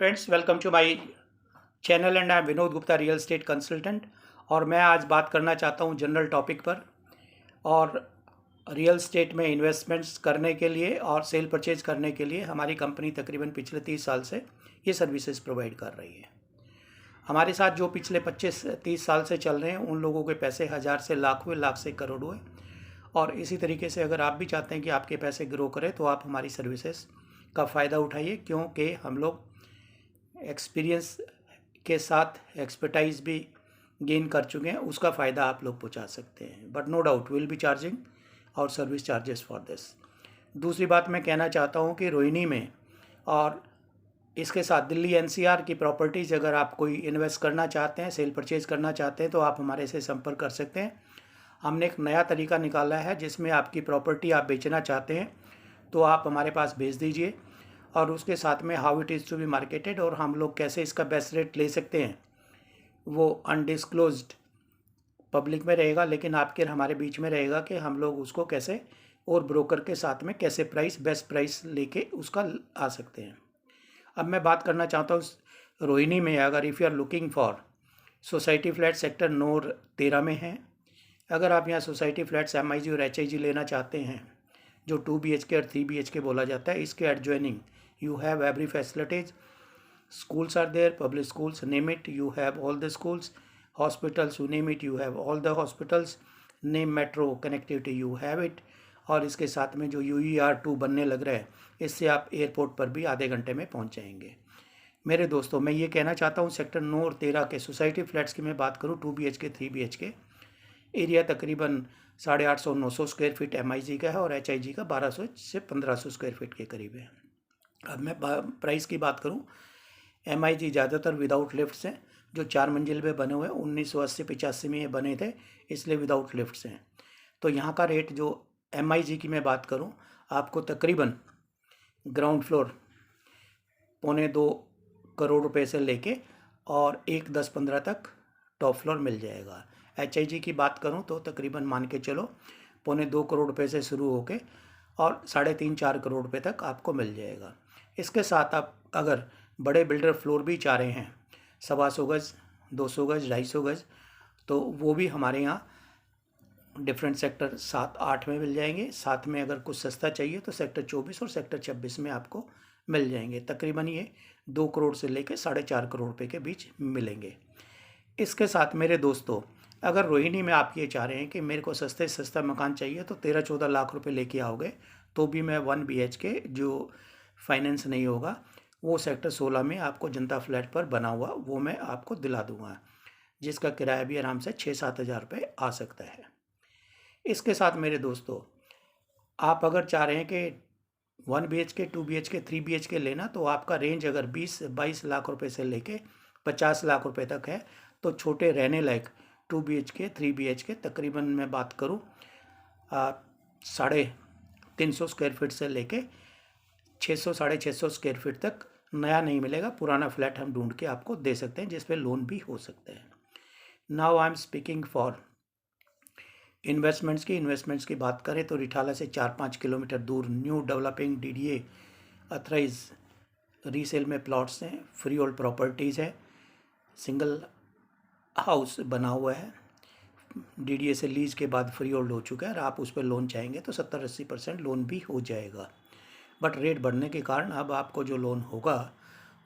Friends, welcome to my channel and I am Vinod Gupta, real estate consultant. और मैं आज बात करना चाहता हूं जनरल टॉपिक पर। और रियल एस्टेट में इन्वेस्टमेंट्स करने के लिए और सेल परचेज करने के लिए हमारी कंपनी तकरीबन पिछले 30 साल से ये सर्विसेज प्रोवाइड कर रही है। हमारे साथ जो पिछले 25-30 साल से चल रहे हैं उन लोगों के पैसे हज़ार से लाख हुए, लाख से करोड़ हुए। और इसी तरीके से अगर आप भी चाहते हैं कि आपके पैसे ग्रो करें तो आप हमारी सर्विसेज का फ़ायदा उठाइए, क्योंकि हम लोग एक्सपीरियंस के साथ एक्सपर्टाइज भी गेन कर चुके हैं। उसका फ़ायदा आप लोग पहुंचा सकते हैं, but no doubt will be charging और सर्विस चार्जेस फॉर दिस। दूसरी बात मैं कहना चाहता हूं कि रोहिणी में और इसके साथ दिल्ली एनसीआर की प्रॉपर्टीज़ अगर आप कोई इन्वेस्ट करना चाहते हैं, सेल परचेज करना चाहते हैं, तो आप हमारे से संपर्क कर सकते हैं। हमने एक नया तरीका निकाला है जिसमें आपकी प्रॉपर्टी आप बेचना चाहते हैं तो आप हमारे पास भेज दीजिए, और उसके साथ में how it is to be marketed और हम लोग कैसे इसका बेस्ट रेट ले सकते हैं वो अनडिस्क्लोज्ड पब्लिक में रहेगा, लेकिन आपके हमारे बीच में रहेगा कि हम लोग उसको कैसे और ब्रोकर के साथ में कैसे बेस्ट प्राइस लेके उसका आ सकते हैं। अब मैं बात करना चाहता हूँ रोहिणी में। अगर if you are looking for society flat sector नोर 13 में है, अगर आप यहाँ सोसाइटी फ्लैट्स MIG और HIG लेना चाहते हैं जो 2 BHK और 3 BHK बोला जाता है, इसके adjoining you have every facilities. Schools are there, public schools, name it, you have all the schools. Hospitals, you name it, you have all the hospitals. Name metro connectivity, you have it. और इसके साथ में जो UER2 बनने लग रहा है, इससे आप एयरपोर्ट पर भी आधे घंटे में पहुंच जाएंगे। मेरे दोस्तों, मैं ये कहना चाहता हूँ सेक्टर 9 और 13 के सोसाइटी फ्लैट्स की मैं बात करूँ 2 BHK 3 BHK, एरिया तकरीबन 850-900 स्क्वायर फीट MIG का है और HIG का 1200 से 1500 स्क्वायर फीट के करीब है। अब मैं प्राइस की बात करूं, MIG ज़्यादातर विदाउट लिफ्ट्स हैं, जो 4 मंजिल में बने हुए हैं। 1980-85 में ये बने थे, इसलिए विदाउट लिफ्ट्स हैं। तो यहाँ का रेट जो MIG की मैं बात करूं, आपको तकरीबन ग्राउंड फ्लोर 1.25 करोड़ रुपए से लेके और 1-10-15 तक टॉप फ्लोर मिल जाएगा। HIG की बात करूं तो तकरीबन मान के चलो 1.25 करोड़ रुपए से शुरू होके और 3.5-4 करोड़ रुपए तक आपको मिल जाएगा। इसके साथ आप अगर बड़े बिल्डर फ्लोर भी चाह रहे हैं, 125 गज, 200 गज, 250 गज, तो वो भी हमारे यहाँ डिफरेंट सेक्टर 7-8 में मिल जाएंगे। साथ में अगर कुछ सस्ता चाहिए तो सेक्टर 24 और सेक्टर 26 में आपको मिल जाएंगे। तकरीबन ये 2 करोड़ से लेकर 4.5 करोड़ रुपए के बीच मिलेंगे। इसके साथ मेरे दोस्तों, अगर रोहिणी में आप ये चाह रहे हैं कि मेरे को सस्ते से सस्ता मकान चाहिए तो 13-14 लाख रुपए लेके आओगे तो भी मैं 1 BHK जो फाइनेंस नहीं होगा वो सेक्टर 16 में आपको जनता फ्लैट पर बना हुआ वो मैं आपको दिला दूंगा, जिसका किराया भी आराम से 6-7 हज़ार रुपये आ सकता है। इसके साथ मेरे दोस्तों, आप अगर चाह रहे हैं कि 1 BHK 2 BHK 3 BHK लेना, तो आपका रेंज अगर 20-22 लाख रुपए से लेके 50 लाख रुपए तक है, तो छोटे रहने लायक 2 BHK 3 BHK तकरीबन मैं बात करूँ 350 स्क्वायर फीट से लेके 600-650 स्क्वायर फीट तक नया नहीं मिलेगा, पुराना फ्लैट हम ढूंढ के आपको दे सकते हैं जिस पे लोन भी हो सकता है। Now I am speaking for investments की बात करें तो रिठाला से 4-5 किलोमीटर दूर new developing DDA authorise resale में प्लॉट्स हैं, फ्री होल्ड प्रॉपर्टीज़ है, सिंगल हाउस बना हुआ है, DDA से लीज के बाद फ्री होल्ड हो चुका है, और आप उस पर लोन चाहेंगे तो 70-80% लोन भी हो जाएगा। बट रेट बढ़ने के कारण अब आपको जो लोन होगा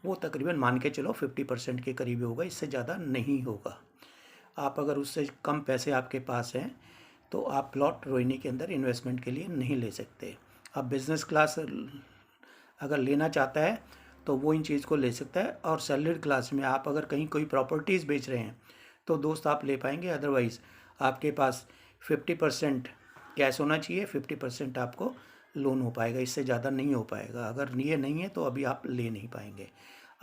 वो तकरीबन मान के चलो 50% के करीब होगा, इससे ज़्यादा नहीं होगा। आप अगर उससे कम पैसे आपके पास हैं तो आप प्लॉट रोहिणी के अंदर इन्वेस्टमेंट के लिए नहीं ले सकते। अब बिज़नेस क्लास अगर लेना चाहता है तो वो इन चीज़ को ले सकता है, और सैलरीड क्लास में आप अगर कहीं कोई प्रॉपर्टीज़ बेच रहे हैं तो दोस्त आप ले पाएंगे। अदरवाइज़ आपके पास 50% कैश होना चाहिए, 50% आपको लोन हो पाएगा, इससे ज़्यादा नहीं हो पाएगा। अगर ये नहीं है तो अभी आप ले नहीं पाएंगे।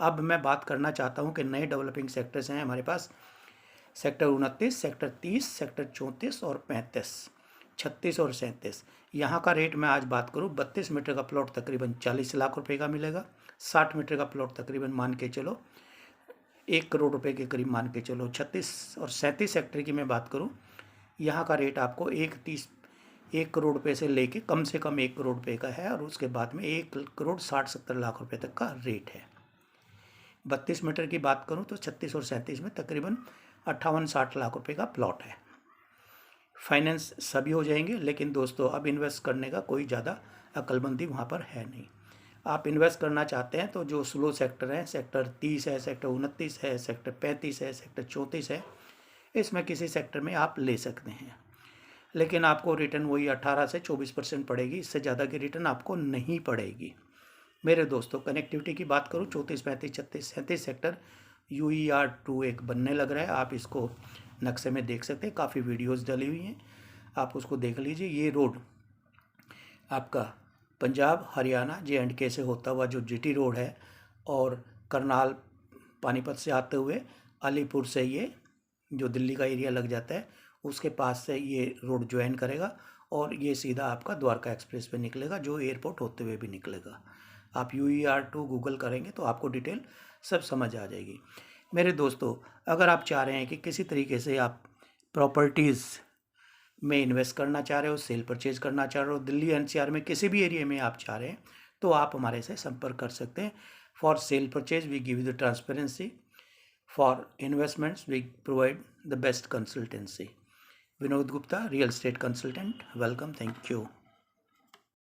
अब मैं बात करना चाहता हूँ कि नए डेवलपिंग सेक्टर्स हैं हमारे पास, सेक्टर 29, सेक्टर 30, सेक्टर 34 और 35, 36 और 37। यहाँ का रेट मैं आज बात करूँ, 32 मीटर का प्लॉट तकरीबन 40 लाख रुपए का मिलेगा, 60 मीटर का प्लॉट तकरीबन मान के चलो 1 करोड़ रुपए के करीब मान के चलो। 36 और 37 सेक्टर की मैं बात करूँ, यहाँ का रेट आपको 1 करोड़ रुपए से लेके कम से कम 1 करोड़ रुपए का है, और उसके बाद में 1 करोड़ 60-70 लाख रुपए तक का रेट है। 32 मीटर की बात करूं तो 36 और 37 में तकरीबन 58-60 लाख रुपए का प्लॉट है। फाइनेंस सभी हो जाएंगे, लेकिन दोस्तों अब इन्वेस्ट करने का कोई ज़्यादा अक्लमंदी वहाँ पर है नहीं। आप इन्वेस्ट करना चाहते हैं तो जो स्लो सेक्टर हैं, सेक्टर 30 है, सेक्टर 29 है, सेक्टर 35 है, सेक्टर 34 है, इसमें किसी सेक्टर में आप ले सकते हैं। लेकिन आपको रिटर्न वही 18 से 24% पड़ेगी, इससे ज़्यादा की रिटर्न आपको नहीं पड़ेगी। मेरे दोस्तों, कनेक्टिविटी की बात करूँ 34, 35, 36, 37 सेक्टर UER2 एक बनने लग रहा है। आप इसको नक्शे में देख सकते हैं, काफ़ी वीडियोस डली हुई हैं, आप उसको देख लीजिए। ये रोड आपका पंजाब, हरियाणा, JNK से होता हुआ जो GT रोड है, और करनाल पानीपत से आते हुए अलीपुर से ये जो दिल्ली का एरिया लग जाता है उसके पास से ये रोड ज्वाइन करेगा, और ये सीधा आपका द्वारका एक्सप्रेस पे निकलेगा, जो एयरपोर्ट होते हुए भी निकलेगा। आप UER2 गूगल करेंगे तो आपको डिटेल सब समझ आ जाएगी। मेरे दोस्तों, अगर आप चाह रहे हैं कि किसी तरीके से आप प्रॉपर्टीज़ में इन्वेस्ट करना चाह रहे हो, सेल परचेज करना चाह रहे हो, दिल्ली NCR में किसी भी एरिया में आप चाह रहे हैं, तो आप हमारे से संपर्क कर सकते हैं। For sale purchase we give you the transparency, for investments we provide the best consultancy. Vinod Gupta, real estate consultant, welcome, thank you.